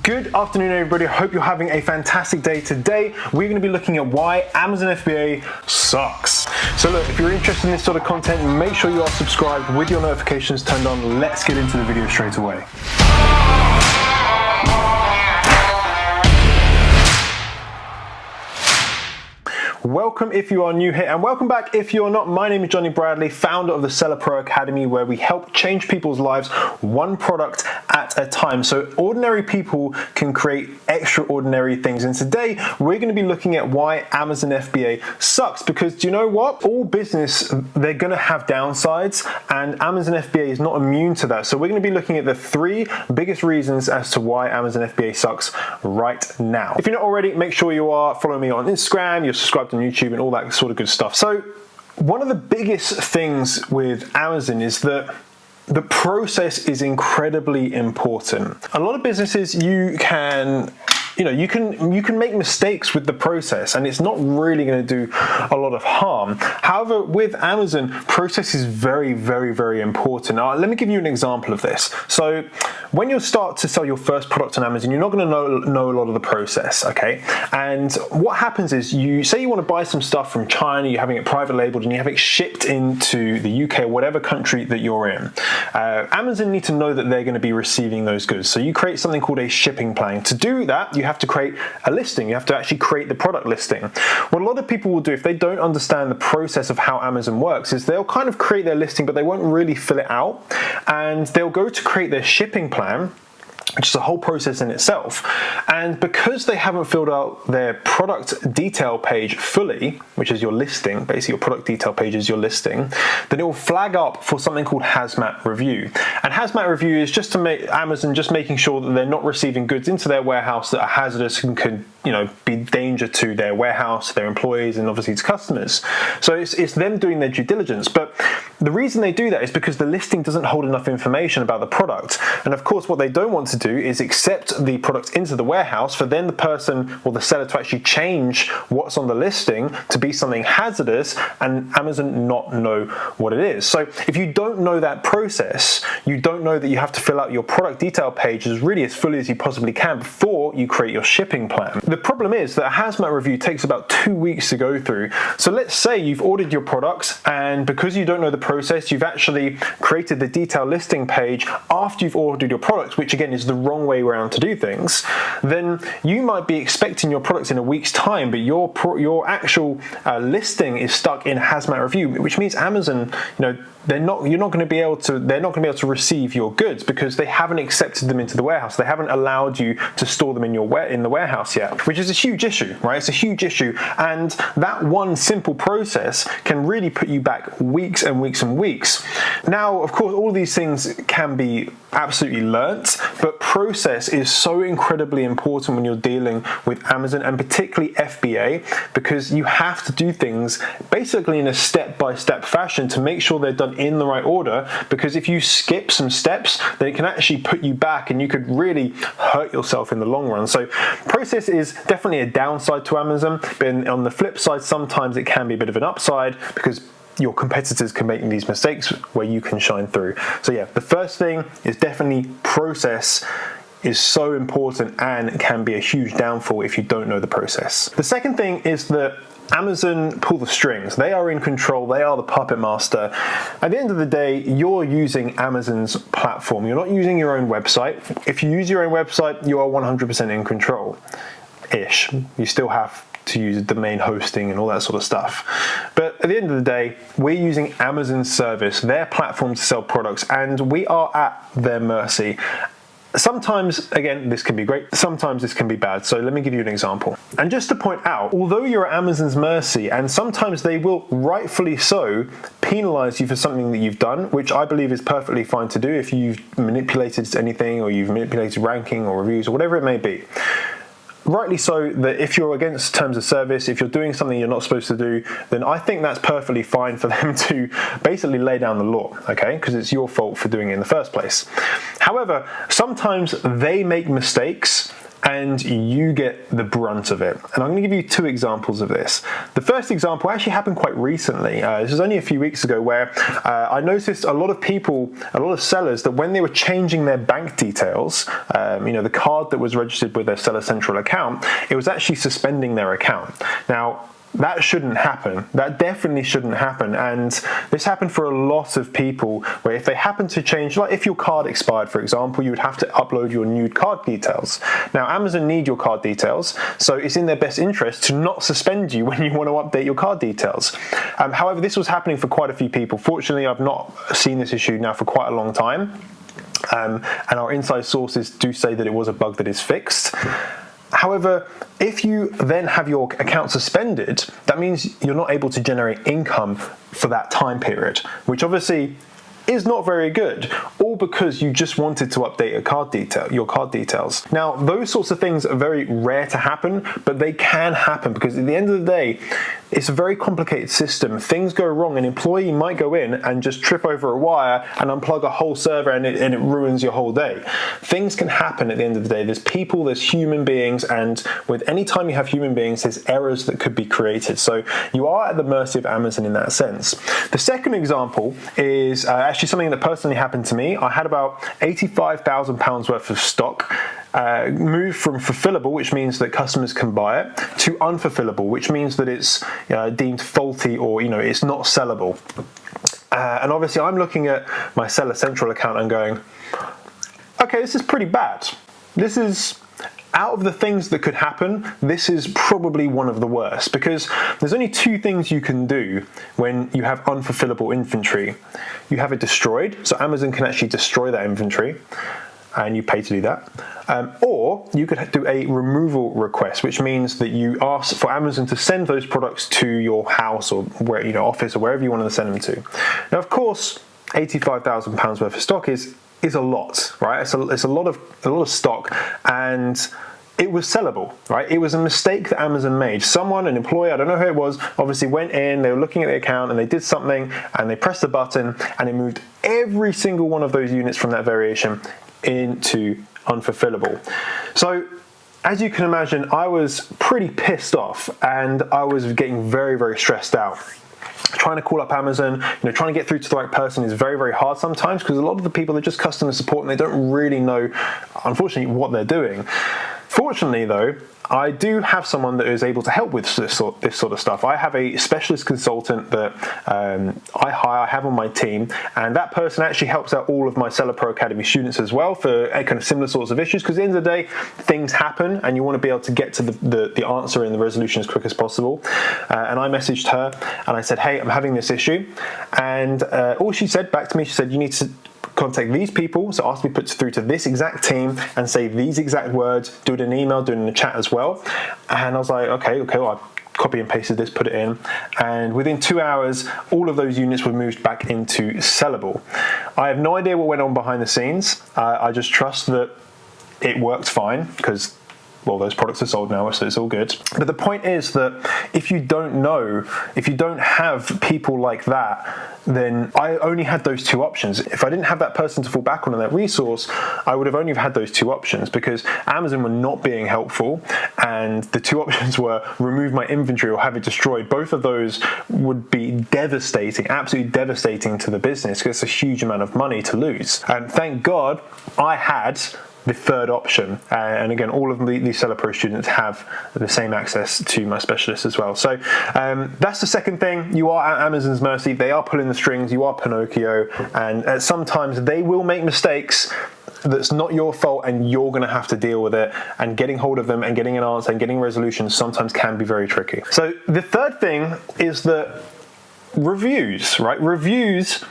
Good afternoon, everybody. I hope you're having a fantastic day. Today, we're going to be looking at why Amazon FBA sucks. So look, if you're interested in this sort of content, make sure you are subscribed with your notifications turned on. Let's get into the video straight away. Welcome if you are new here, and welcome back if you're not. My name is Jonny Bradley, founder of the Seller Pro Academy, where we help change people's lives one product at a time so ordinary people can create extraordinary things. And today we're going to be looking at why Amazon FBA sucks, because do you know what? All business, they're going to have downsides, and Amazon FBA is not immune to that. So we're going to be looking at the three biggest reasons as to why Amazon FBA sucks right now. If you're not already, make sure you are following me on Instagram, you're subscribed on YouTube and all that sort of good stuff. So one of the biggest things with Amazon is that the process is incredibly important. A lot of businesses, you can make mistakes with the process, and it's not really going to do a lot of harm. However, with Amazon, process is very, very, very important. Now, let me give you an example of this. So when you start to sell your first product on Amazon, you're not going to know a lot of the process, okay? And what happens is, you say you want to buy some stuff from China, you're having it private labeled, and you have it shipped into the UK or whatever country that you're in. Amazon need to know that they're going to be receiving those goods. So you create something called a shipping plan. To do that, you have to create a listing. You have to actually create the product listing. What a lot of people will do if they don't understand the process of how Amazon works is they'll kind of create their listing, but they won't really fill it out, and they'll go to create their shipping plan, which is a whole process in itself. And because they haven't filled out their product detail page fully, which is your listing, basically your product detail page is your listing, then it will flag up for something called hazmat review. And hazmat review is just to make Amazon just making sure that they're not receiving goods into their warehouse that are hazardous and could, be danger to their warehouse, their employees, and obviously to customers. So it's them doing their due diligence. But the reason they do that is because the listing doesn't hold enough information about the product. And of course, what they don't want to do is accept the product into the warehouse for then the person or the seller to actually change what's on the listing to be something hazardous and Amazon not know what it is. So if you don't know that process, you don't know that you have to fill out your product detail page as fully as you possibly can before you create your shipping plan. The problem is that a hazmat review takes about 2 weeks to go through. So let's say you've ordered your products, and because you don't know the process, you've actually created the detail listing page after you've ordered your products, which again is the wrong way around to do things. Then you might be expecting your products in a week's time, but your actual listing is stuck in hazmat review, which means Amazon, they're not going to be able to receive your goods because they haven't accepted them into the warehouse. They haven't allowed you to store them in the warehouse yet, which is a huge issue, right? It's a huge issue, and that one simple process can really put you back weeks and weeks and weeks. Now, of course, all of these things can be absolutely learnt, but process is so incredibly important when you're dealing with Amazon, and particularly FBA, because you have to do things basically in a step-by-step fashion to make sure they're done in the right order, because if you skip some steps, then it can actually put you back and you could really hurt yourself in the long run. So process is definitely a downside to Amazon, but on the flip side, sometimes it can be a bit of an upside because your competitors can make these mistakes where you can shine through. So yeah, the first thing is definitely process is so important and can be a huge downfall if you don't know the process. The second thing is that Amazon pull the strings. They are in control. They are the puppet master. At the end of the day, you're using Amazon's platform. You're not using your own website. If you use your own website, you are 100% in control-ish. You still have to use domain hosting and all that sort of stuff. But at the end of the day, we're using Amazon's service, their platform to sell products, and we are at their mercy. Sometimes, again, this can be great. Sometimes this can be bad. So let me give you an example. And just to point out, although you're at Amazon's mercy, and sometimes they will rightfully so penalize you for something that you've done, which I believe is perfectly fine to do if you've manipulated anything or you've manipulated ranking or reviews or whatever it may be. Rightly so, that if you're against terms of service, if you're doing something you're not supposed to do, then I think that's perfectly fine for them to basically lay down the law, okay? Because it's your fault for doing it in the first place. However, sometimes they make mistakes and you get the brunt of it. And I'm going to give you 2 examples of this. The first example actually happened quite recently. This was only a few weeks ago, where I noticed a lot of sellers, that when they were changing their bank details, the card that was registered with their Seller Central account, it was actually suspending their account. Now, that shouldn't happen. That definitely shouldn't happen. And this happened for a lot of people, where if they happen to change, like if your card expired, for example, you would have to upload your new card details. Now, Amazon need your card details, so it's in their best interest to not suspend you when you want to update your card details. However, this was happening for quite a few people. Fortunately, I've not seen this issue now for quite a long time. And our inside sources do say that it was a bug that is fixed. However, if you then have your account suspended, that means you're not able to generate income for that time period, which obviously is not very good, all because you just wanted to update your card details. Now, those sorts of things are very rare to happen, but they can happen, because at the end of the day, it's a very complicated system. Things go wrong. An employee might go in and just trip over a wire and unplug a whole server, and it ruins your whole day. Things can happen at the end of the day. There's people, there's human beings, and with any time you have human beings, there's errors that could be created. So you are at the mercy of Amazon in that sense. The second example is actually something that personally happened to me. I had about £85,000 worth of stock move from fulfillable, which means that customers can buy it, to unfulfillable, which means that it's deemed faulty, or it's not sellable. And obviously, I'm looking at my Seller Central account and going, okay, this is pretty bad. This is, out of the things that could happen, this is probably one of the worst, because there's only 2 things you can do when you have unfulfillable inventory. You have it destroyed, so Amazon can actually destroy that inventory, and you pay to do that. Or you could do a removal request, which means that you ask for Amazon to send those products to your house, or office, or wherever you want to send them to. Now, of course, £85,000 worth of stock is a lot, right? It's a lot of stock, and it was sellable, right? It was a mistake that Amazon made. Someone, an employee, I don't know who it was, obviously went in, they were looking at the account, and they did something, and they pressed a button, and it moved every single one of those units from that variation into unfulfillable. So, as you can imagine, I was pretty pissed off, and I was getting very, very stressed out. Trying to call up Amazon, trying to get through to the right person is very, very hard sometimes, because a lot of the people are just customer support and they don't really know, unfortunately, what they're doing. Fortunately, though, I do have someone that is able to help with this sort of stuff. I have a specialist consultant that I have on my team, and that person actually helps out all of my Seller Pro Academy students as well for kind of similar sorts of issues, because at the end of the day, things happen, and you want to be able to get to the answer and the resolution as quick as possible. And I messaged her, and I said, hey, I'm having this issue. And all she said back to me, she said, you need to contact these people, so ask to be put through to this exact team and say these exact words, do it in an email, do it in a chat as well. And I was like, okay, well, I copy and pasted this, put it in, and within 2 hours, all of those units were moved back into sellable. I have no idea what went on behind the scenes. I just trust that it worked fine, because those products are sold now, so it's all good. But the point is that if you don't have people like that, then I only had those 2 options. If I didn't have that person to fall back on and that resource, I would have only had those 2 options, because Amazon were not being helpful, and the 2 options were remove my inventory or have it destroyed. Both of those would be devastating, absolutely devastating to the business, because it's a huge amount of money to lose. And thank God I had the third option, and again, all of the Seller Pro students have the same access to my specialist as well. So that's the second thing. You are at Amazon's mercy. They are pulling the strings. You are Pinocchio, and sometimes they will make mistakes that's not your fault, and you're going to have to deal with it, and getting hold of them and getting an answer and getting resolution sometimes can be very tricky. So the third thing is that reviews, right? Reviews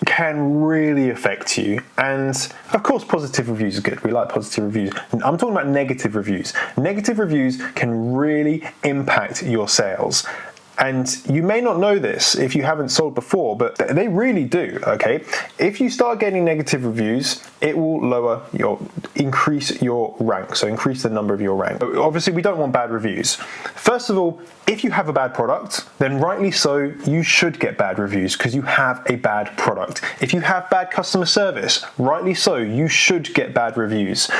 can really affect you, and of course positive reviews are good. We like positive reviews. I'm talking about negative reviews. Negative reviews can really impact your sales. And you may not know this if you haven't sold before, but they really do, okay? If you start getting negative reviews, it will increase your rank, so increase the number of your rank. Obviously, we don't want bad reviews. First of all, if you have a bad product, then rightly so, you should get bad reviews because you have a bad product. If you have bad customer service, rightly so, you should get bad reviews.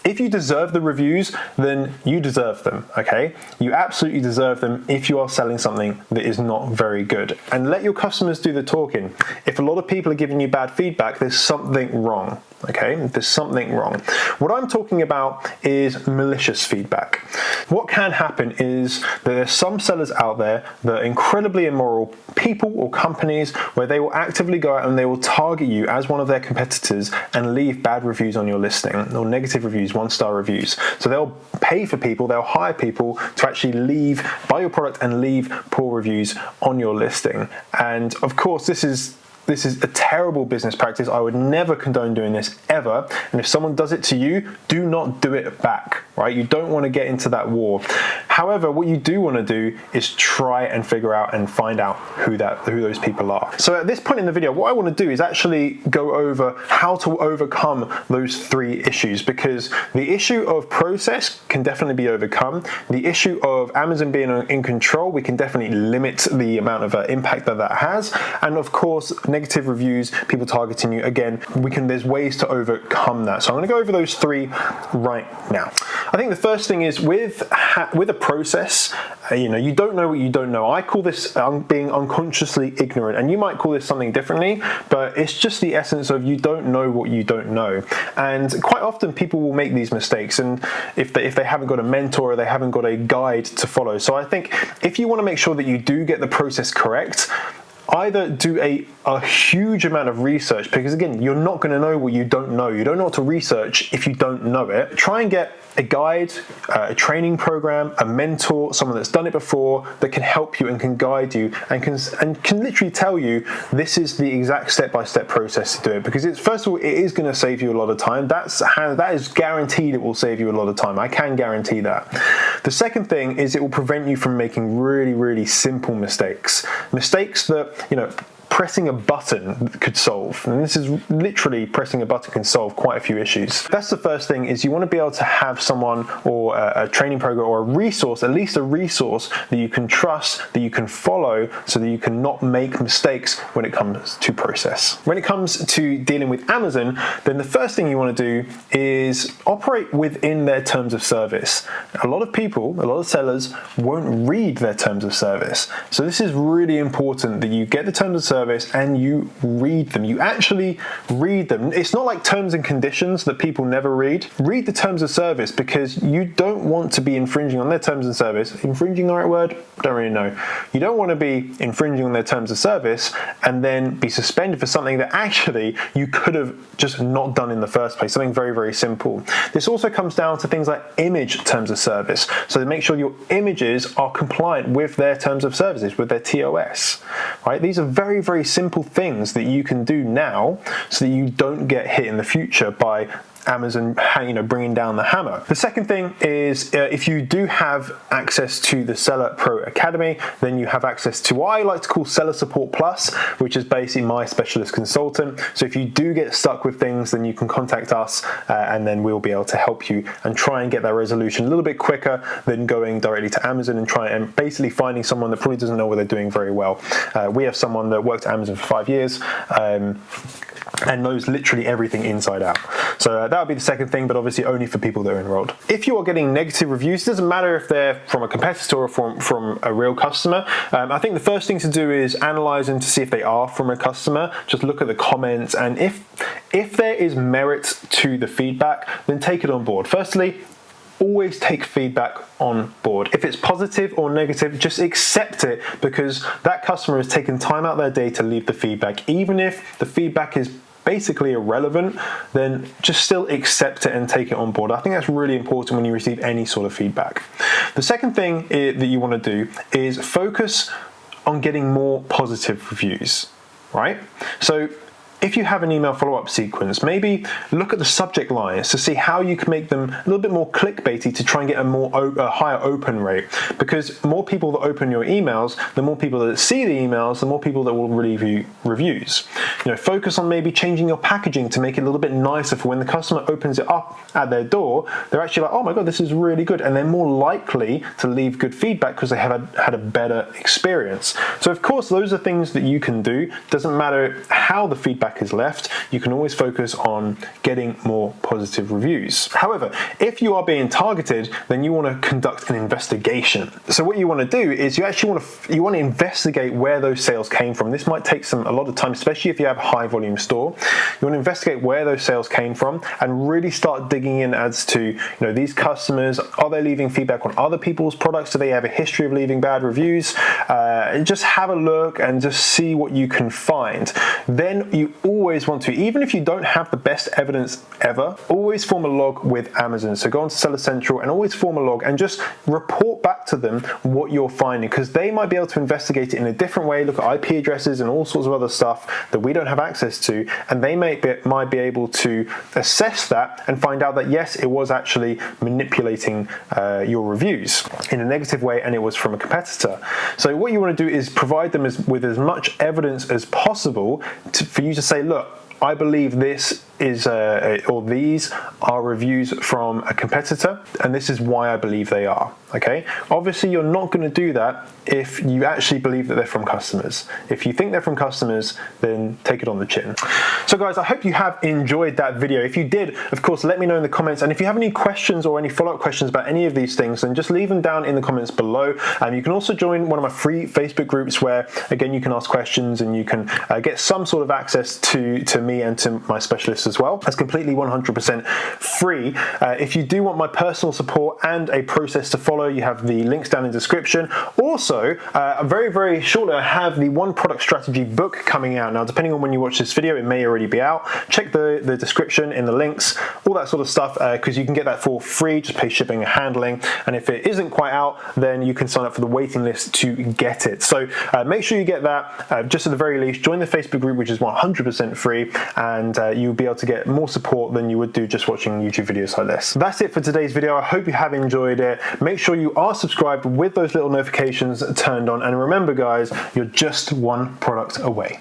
If you deserve the reviews, then you deserve them, okay? You absolutely deserve them if you are selling something that is not very good. And let your customers do the talking. If a lot of people are giving you bad feedback, there's something wrong. Okay, there's something wrong. What I'm talking about is malicious feedback. What can happen is that there's some sellers out there that are incredibly immoral people or companies where they will actively go out and they will target you as one of their competitors and leave bad reviews on your listing, or negative reviews, 1-star reviews. So they'll pay for people, they'll hire people to actually buy your product and leave poor reviews on your listing. And of course, this is a terrible business practice. I would never condone doing this ever. And if someone does it to you, do not do it back, right? You don't want to get into that war. However, what you do want to do is try and figure out and find out who those people are. So at this point in the video, what I want to do is actually go over how to overcome those 3 issues, because the issue of process can definitely be overcome. The issue of Amazon being in control, we can definitely limit the amount of impact that has. And of course, negative reviews, people targeting you, again, there's ways to overcome that. So I'm going to go over those 3 right now. I think the first thing is with a process, you don't know what you don't know. I call this being unconsciously ignorant, and you might call this something differently, but it's just the essence of you don't know what you don't know. And quite often people will make these mistakes, and if they haven't got a mentor or they haven't got a guide to follow. So I think if you want to make sure that you do get the process correct, either do a huge amount of research, because again, you're not going to know what you don't know. You don't know what to research if you don't know it. Try and get a guide, a training program, a mentor, someone that's done it before that can help you and can guide you and can literally tell you this is the exact step-by-step process to do it. Because first of all, it is going to save you a lot of time. That is guaranteed. It will save you a lot of time. I can guarantee that. The second thing is it will prevent you from making really, really simple mistakes. Mistakes that, pressing a button could solve. And this is literally pressing a button can solve quite a few issues. That's the first thing, is you want to be able to have someone or a training program or a resource, at least a resource that you can trust, that you can follow, so that you can not make mistakes when it comes to process. When it comes to dealing with Amazon, then the first thing you want to do is operate within their terms of service. A lot of sellers won't read their terms of service. So this is really important that you get the terms of service and you read them. You actually read them. It's not like terms and conditions that people never read. Read the terms of service, because you don't want to be infringing on their terms of service. Infringing the right word? Don't really know. You don't want to be infringing on their terms of service and then be suspended for something that actually you could have just not done in the first place, something very, very simple. This also comes down to things like image terms of service. So make sure your images are compliant with their terms of services, with their TOS, right? These are very, very simple things that you can do now so that you don't get hit in the future by Amazon, bringing down the hammer. The second thing is if you do have access to the Seller Pro Academy, then you have access to what I like to call Seller Support Plus, which is basically my specialist consultant. So if you do get stuck with things, then you can contact us and then we'll be able to help you and try and get that resolution a little bit quicker than going directly to Amazon and try and basically finding someone that probably doesn't know what they're doing very well. We have someone that worked at Amazon for 5 years and knows literally everything inside out. So that would be the second thing, but obviously only for people that are enrolled. If you are getting negative reviews, it doesn't matter if they're from a competitor or from a real customer. I think the first thing to do is analyze them to see if they are from a customer. Just look at the comments, and if there is merit to the feedback, then take it on board. Firstly, always take feedback on board. If it's positive or negative, just accept it, because that customer has taken time out of their day to leave the feedback. Even if the feedback is basically irrelevant, then just still accept it and take it on board. I think that's really important when you receive any sort of feedback. The second thing that you want to do is focus on getting more positive reviews, right? So if you have an email follow-up sequence, maybe look at the subject lines to see how you can make them a little bit more clickbaity to try and get a higher open rate. Because more people that open your emails, the more people that see the emails, the more people that will leave you reviews. Focus on maybe changing your packaging to make it a little bit nicer for when the customer opens it up at their door, they're actually like, oh my God, this is really good. And they're more likely to leave good feedback because they have had a better experience. So of course, those are things that you can do. Doesn't matter how the feedback is left, you can always focus on getting more positive reviews. However, if you are being targeted, then you want to conduct an investigation. So what you want to do is you actually want to investigate where those sales came from. This might take a lot of time, especially if you have a high volume store. You want to investigate where those sales came from and really start digging in as to, these customers, are they leaving feedback on other people's products? Do they have a history of leaving bad reviews? Just have a look and just see what you can find. Then you always want to, even if you don't have the best evidence ever, always form a log with Amazon. So go on to Seller Central and always form a log and just report back to them what you're finding, because they might be able to investigate it in a different way, look at IP addresses and all sorts of other stuff that we don't have access to, and they might be able to assess that and find out that yes, it was actually manipulating your reviews in a negative way and it was from a competitor. So what you want to do is provide them with as much evidence as possible for you to say, look, I believe this is or these are reviews from a competitor, and this is why I believe they are. Okay, obviously you're not going to do that if you actually believe that they're from customers. If you think they're from customers, then take it on the chin. So guys, I hope you have enjoyed that video. If you did, of course, let me know in the comments, and if you have any questions or any follow-up questions about any of these things, then just leave them down in the comments below. You can also join one of my free Facebook groups where, again, you can ask questions and you can get some sort of access to me and to my specialists as well. That's completely 100% free. If you do want my personal support and a process to follow, you have the links down in the description. Also, very, very shortly, I have the One Product Strategy book coming out. Now, depending on when you watch this video, it may already be out. Check the description in the links, all that sort of stuff, because you can get that for free, just pay shipping and handling. And if it isn't quite out, then you can sign up for the waiting list to get it. So make sure you get that, just at the very least. Join the Facebook group, which is 100% free, and you'll be able to get more support than you would do just watching YouTube videos like this. That's it for today's video. I hope you have enjoyed it. Make sure you are subscribed with those little notifications turned on, and remember guys, you're just one product away.